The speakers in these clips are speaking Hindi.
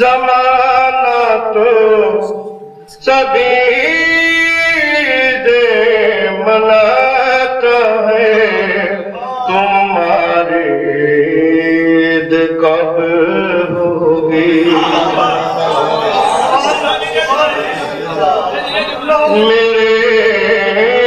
जमाना तो सभी दे मनाता है, तुम्हारी ईद कब होगी। मेरे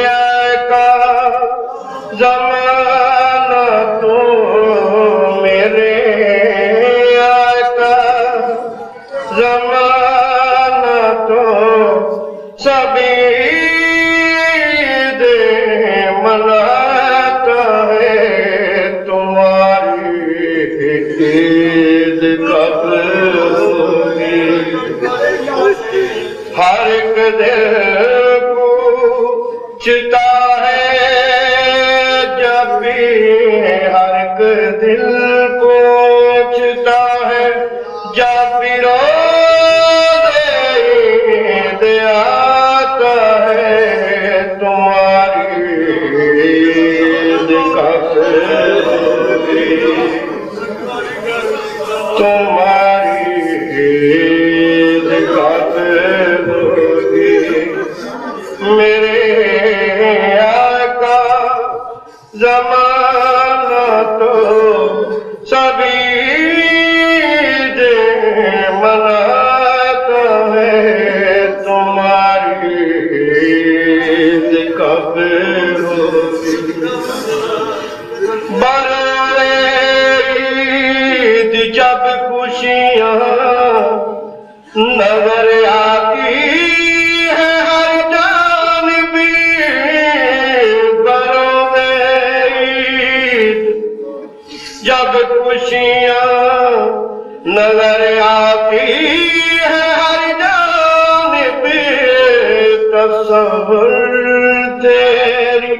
आका ज़माना तो, मेरे आका ज़माना तो सभी दे मनाता है, तुम्हारी ईद कब होगी। हर एक दिल पूछता है जब भी, हर एक दिल पूछता है जब भी रोज़े आता है, तुम्हारी ईद कब होगी। तुम्हारी ईद कब होगी। मेरे आका ज़माना तो सभी दे मनाता है, तुम्हारी ईद कब होगी। बरए ईद जब खुशियाँ नजर आती है हर जानिबी, बरए ईद जब खुशियाँ नजर आती है हर जानिबी, तस्वर तेरी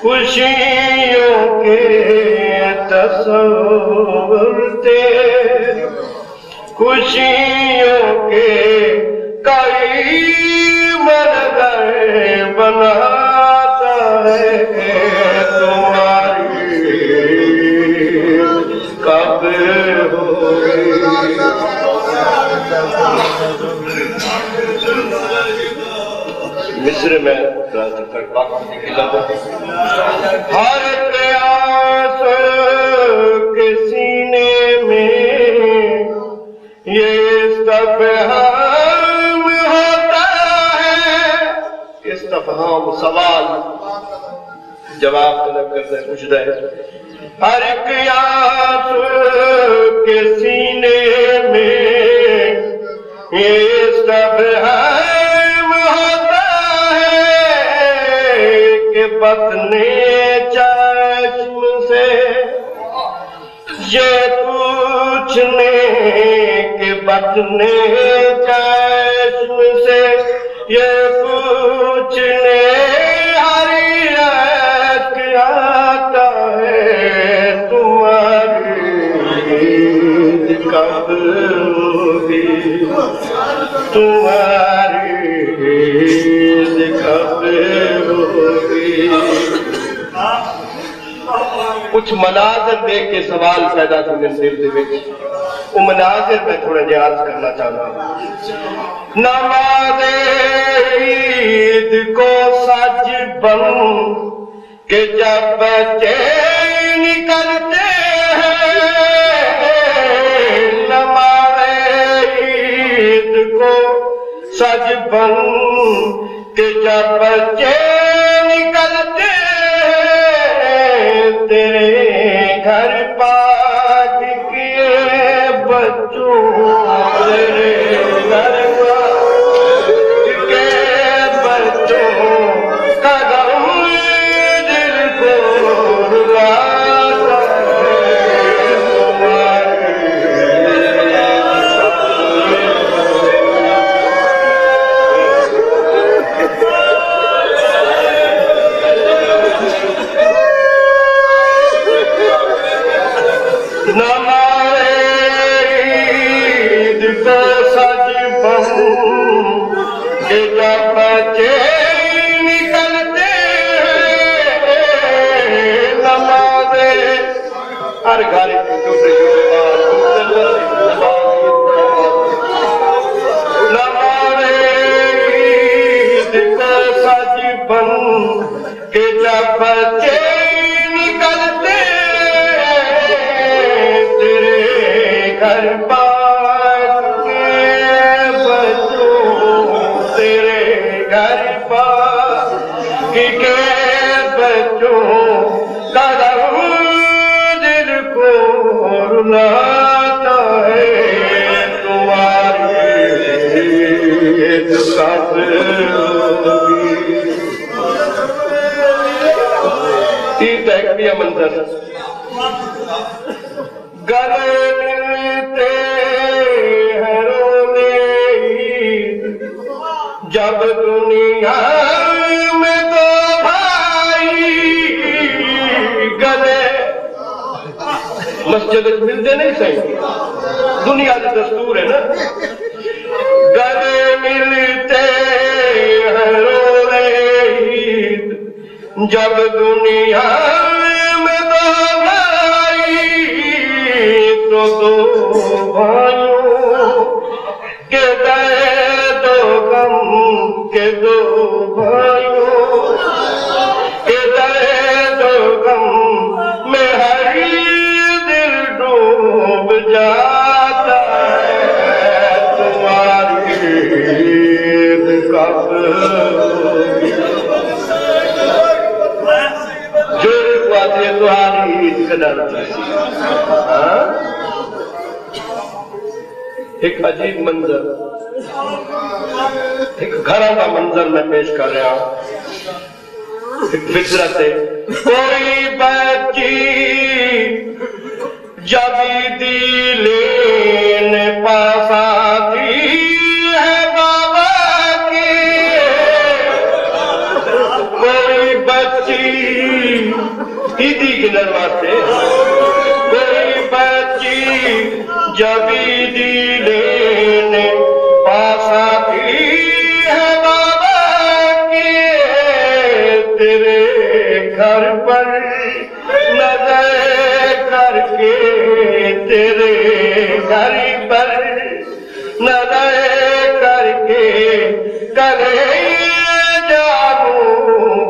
खुशियों के, तस्वर तेरी खुशियों के कई मंज़र बनाता है, तुम्हारी कब होगी। मिस्र में हर प्यास के सीने में ये इस्तफ़हाम होता है। इस्तफ़हाम सवाल जवाब तलब करते कुछ दे। हर प्यास के सीने में ये इस्तफ़हाम होता है कि बतने चश्म से ये पूछने के, बतने चश्म से ये पूछने हर एक आता है, तुम्हारी ईद कब होगी। तुम्हारी ईद कब होगी। कुछ मनाज़िर देख के सवाल पैदा थे मेरे दिल दे विच, वो मनाज़िर मैं थोड़ा जिहा अर्ज़ करना चाहता हूं। नमाज़े ईद को सज बन के जब बच्चे निकलते हैं, नमाज़े ईद को सज बन के जब बच्चे निकलते हैं, तेरे घर पाक किए बच्चों, तेरे घर के बच्चों का गम दिल को रुलाता है, तुम्हारी ईद को सज बहू के जब बच्चे निकलते नमाज़े हर घर छोटे छोटे घर बार के बच्चों तेरे घर बार के बच्चों का दिल को रुलाता है तुम्हारी साथ तहकिया मंजर गले मिलते हैं रोने जब दुनिया में दो भाई गले मस्जिद मिलते नहीं सही दुनिया का दस्तूर है ना गले मिलते हैं रोने जब दुनिया में दो भाई तो दो भाइयों के दो गम के दो भाइयों के दो गम में हर दिल डूब जाता है तुम्हारी कब तुम्हारी कदर एक अजीब मंजर एक घर का मंजर मैं पेश कर रहा हूं एक फितरत है कोई बच्ची जब दिल पास आती है बाबा की कोई बच्ची दीदी के दरवाजे कोई बच्ची जब दिल पास आती है बाबा की तेरे घर पर नजर करके तेरे घर पर नजर करके करे जागू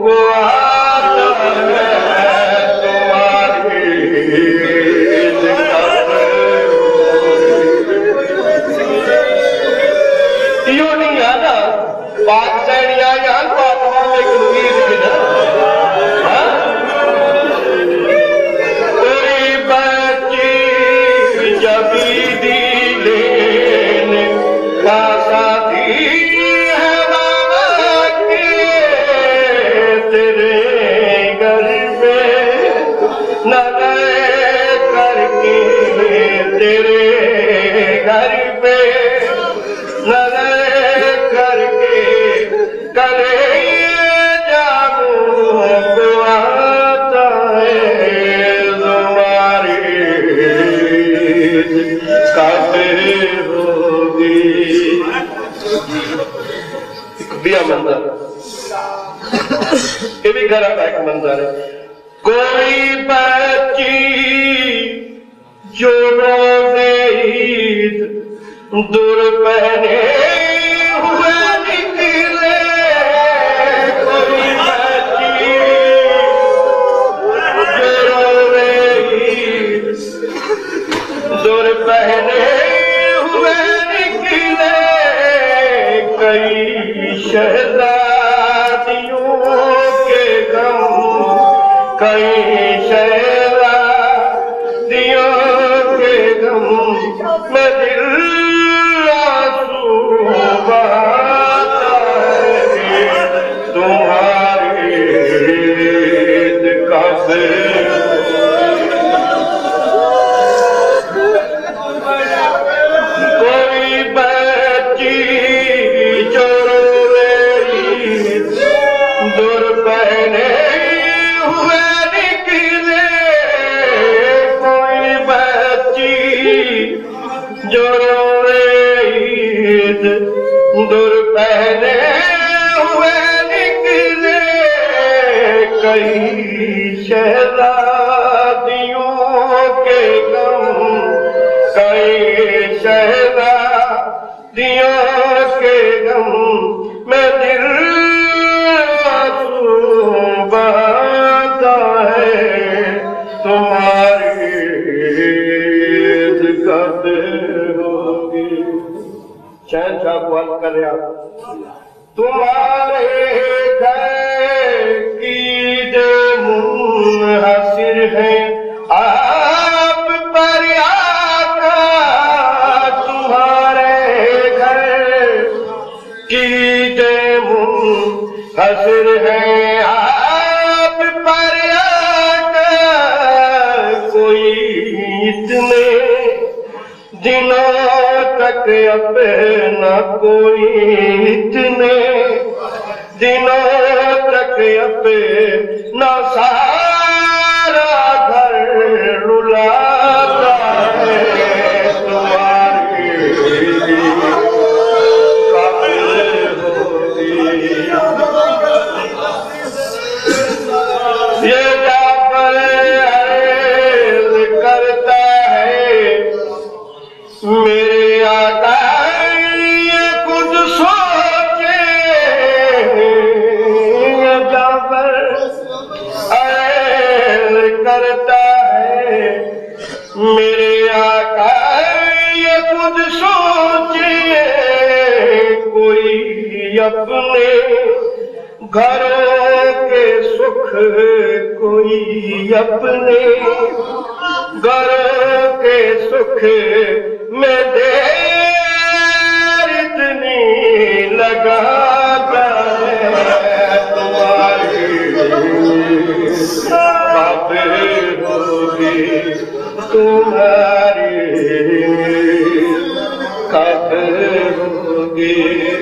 को आता है मंजर ये भी घर का एक मंजर है कोई बच्ची जो रोज़े ईद दूर पहने हुए निकले कोई बच्ची जो रोज़े ईद दूर पहने हुए निकले कई शहजादियों के गम कई शहजादियों के गम में दिल आंसू बहाता है तुम्हारी कब कोई बच्ची जो दूर पहने हुए निकले कोई बच्ची जो शहंशाह को अर्ज कर रहा, तुम्हारे घर की जो मुनहसिर है आप पर आका, तुम्हारे घर की जो मुनहसिर है आप पर आका, कोई इतने दिनों तक अपना कोई इतने दिनों तक अपना सारा घर रुलाता है, तुम्हारी कब्र होगी। ये जाफर अर्ज़ करता है मेरे आका ये कुछ सोचे, जाफर अर्ज़ करता है मेरे आका ये कुछ सोचे, कोई अपने घरों के सुख कोई अपने घरों के सुख में देर इतनी लगाता है, तुम्हारी कब्र होगी, तुम्हारी कब्र होगी।